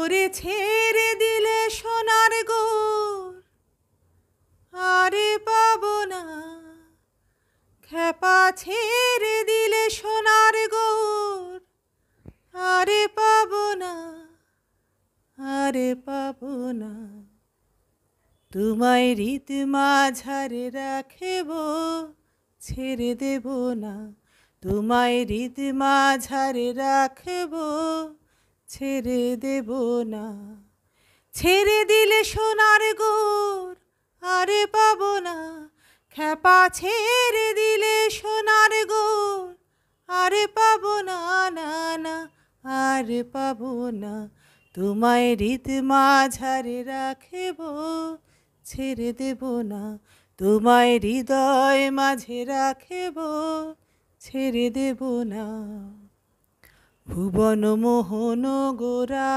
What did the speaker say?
ওরে ছেড়ে দিলে সোনার গোর আরে পাবো না, খ্যাপা ছেড়ে দিলে সোনার গোর আরে পাবো না, আরে পাবো না। তোমায় রীত মাঝারে রাখব, ছেড়ে দেব না। তোমায় রীত মাঝারে রাখব, ছেড়ে দেব না। ছেড়ে দিলে সোনার গোর আরে পাবো না, খ্যাপা ছেড়ে দিলে সোনার গোর আরে পাবো না, না না আর পাবো না। তোমায় রীত মাঝারে রাখব, ছেড়ে দেব না। তোমায় হৃদয় মাঝে রাখব, ছেড়ে দেব না। ভুবন মোহন গোরা।